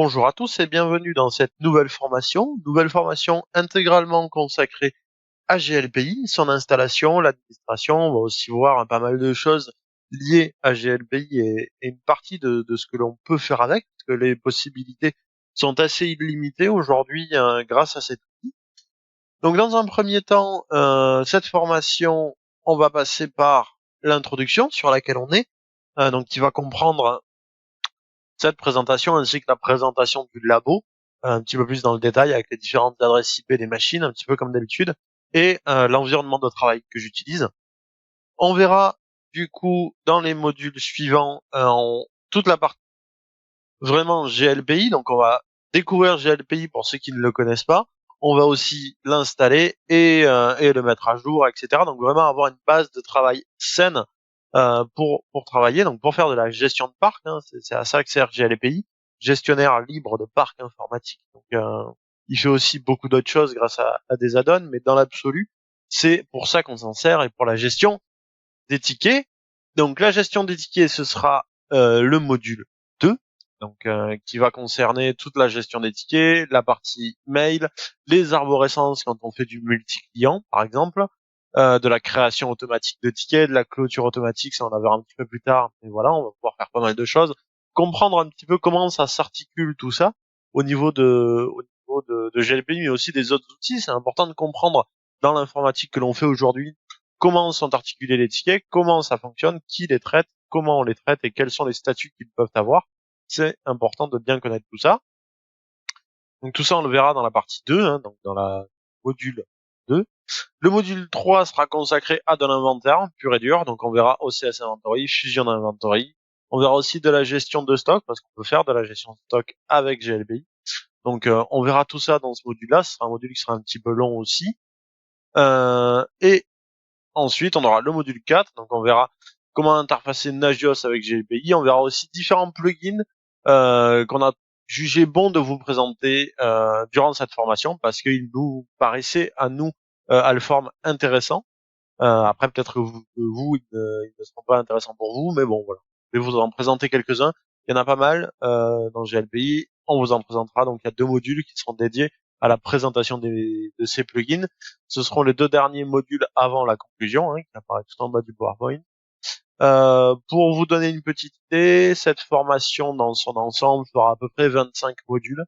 Bonjour à tous et bienvenue dans cette nouvelle formation intégralement consacrée à GLPI, son installation, l'administration. On va aussi voir pas mal de choses liées à GLPI et une partie de ce que l'on peut faire avec, parce que les possibilités sont assez illimitées aujourd'hui grâce à cet outil. Donc dans un premier temps, cette formation, on va passer par l'introduction sur laquelle on est, donc qui va comprendre cette présentation ainsi que la présentation du labo, un petit peu plus dans le détail avec les différentes adresses IP des machines, un petit peu comme d'habitude, et l'environnement de travail que j'utilise. On verra du coup dans les modules suivants toute la partie vraiment GLPI, donc on va découvrir GLPI pour ceux qui ne le connaissent pas. On va aussi l'installer et le mettre à jour, etc. Donc vraiment avoir une base de travail saine pour travailler, donc pour faire de la gestion de parc, hein, c'est à ça que sert GLPI, gestionnaire libre de parc informatique. Donc il fait aussi beaucoup d'autres choses grâce à des add-ons, mais dans l'absolu, c'est pour ça qu'on s'en sert et pour la gestion des tickets. Donc la gestion des tickets, ce sera le module 2, donc qui va concerner toute la gestion des tickets, la partie mail, les arborescences quand on fait du multi-client, par exemple, de la création automatique de tickets, de la clôture automatique, ça on la verra un petit peu plus tard, mais voilà, on va pouvoir faire pas mal de choses, comprendre un petit peu comment ça s'articule tout ça au niveau de GLPI, mais aussi des autres outils. C'est important de comprendre dans l'informatique que l'on fait aujourd'hui comment sont articulés les tickets, comment ça fonctionne, qui les traite, comment on les traite et quels sont les statuts qu'ils peuvent avoir. C'est important de bien connaître tout ça. Donc tout ça, on le verra dans la partie 2, hein, donc dans la module 2. Le module 3 sera consacré à de l'inventaire pur et dur, donc on verra OCS Inventory, Fusion Inventory. On verra aussi de la gestion de stock, parce qu'on peut faire de la gestion de stock avec GLPI. Donc on verra tout ça dans ce module-là, ce sera un module qui sera un petit peu long aussi. Et ensuite, on aura le module 4, donc on verra comment interfacer Nagios avec GLPI. On verra aussi différents plugins qu'on a jugé bon de vous présenter durant cette formation parce qu'ils nous paraissaient à nous Alform intéressants. Après, peut-être que vous ils ne seront pas intéressants pour vous, mais bon, voilà. Je vais vous en présenter quelques-uns. Il y en a pas mal dans GLPI. On vous en présentera. Donc, il y a 2 modules qui seront dédiés à la présentation de ces plugins. Ce seront les 2 derniers modules avant la conclusion, hein, qui apparaît tout en bas du PowerPoint. Pour vous donner une petite idée, cette formation dans son ensemble fera à peu près 25 modules.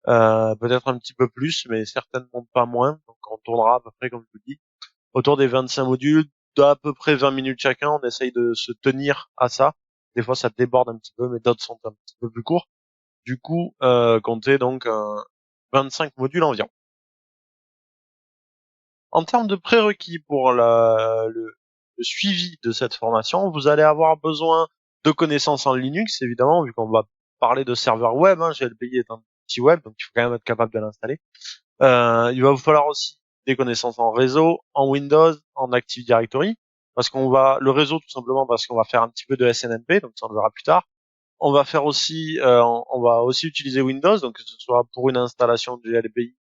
Peut-être un petit peu plus, mais certainement pas moins. Donc, on tournera à peu près, comme je vous dis, autour des 25 modules, d'à peu près 20 minutes chacun. On essaye de se tenir à ça. Des fois, ça déborde un petit peu, mais d'autres sont un petit peu plus courts. Du coup, comptez donc 25 modules environ. En termes de prérequis pour le suivi de cette formation, vous allez avoir besoin de connaissances en Linux, évidemment, vu qu'on va parler de serveur web. Hein, GLPI est un petit web, donc il faut quand même être capable de l'installer. Il va vous falloir aussi des connaissances en réseau, en Windows, en Active Directory, parce qu'on va le réseau tout simplement parce qu'on va faire un petit peu de SNMP, donc ça on le verra plus tard. On va faire aussi, on va aussi utiliser Windows, donc que ce soit pour une installation de GLPI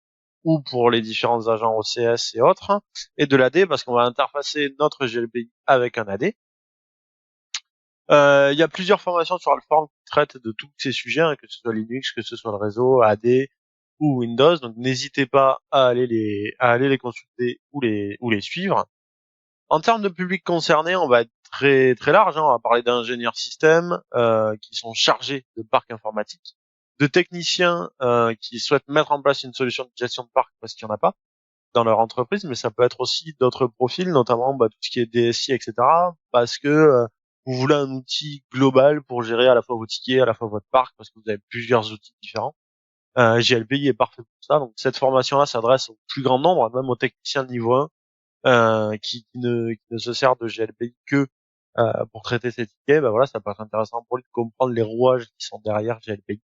ou pour les différents agents OCS et autres, et de l'AD parce qu'on va interfacer notre GLPI avec un AD. Il y a plusieurs formations sur Alform qui traitent de tous ces sujets, hein, que ce soit Linux, que ce soit le réseau, AD ou Windows. Donc n'hésitez pas à aller les consulter ou les suivre. En termes de public concerné, on va être très très large. Hein. On va parler d'ingénieurs système qui sont chargés de parc informatique, de techniciens qui souhaitent mettre en place une solution de gestion de parc parce qu'il n'y en a pas dans leur entreprise, mais ça peut être aussi d'autres profils, notamment tout ce qui est DSI, etc. Parce que vous voulez un outil global pour gérer à la fois vos tickets, à la fois votre parc, parce que vous avez plusieurs outils différents. GLPI est parfait pour ça. Donc cette formation-là s'adresse au plus grand nombre, même aux techniciens de niveau 1, qui ne se sert de GLPI que pour traiter ses tickets. Ben voilà, ça peut être intéressant pour lui de comprendre les rouages qui sont derrière GLPI.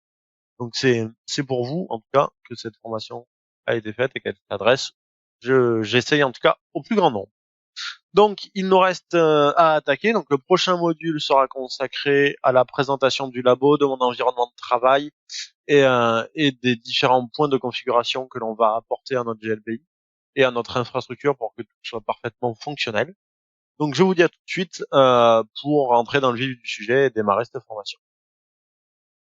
Donc c'est pour vous, en tout cas, que cette formation a été faite et qu'elle s'adresse, j'essaye en tout cas au plus grand nombre. Donc il nous reste à attaquer. Donc le prochain module sera consacré à la présentation du labo, de mon environnement de travail et des différents points de configuration que l'on va apporter à notre GLPI et à notre infrastructure pour que tout soit parfaitement fonctionnel. Donc je vous dis à tout de suite pour rentrer dans le vif du sujet et démarrer cette formation.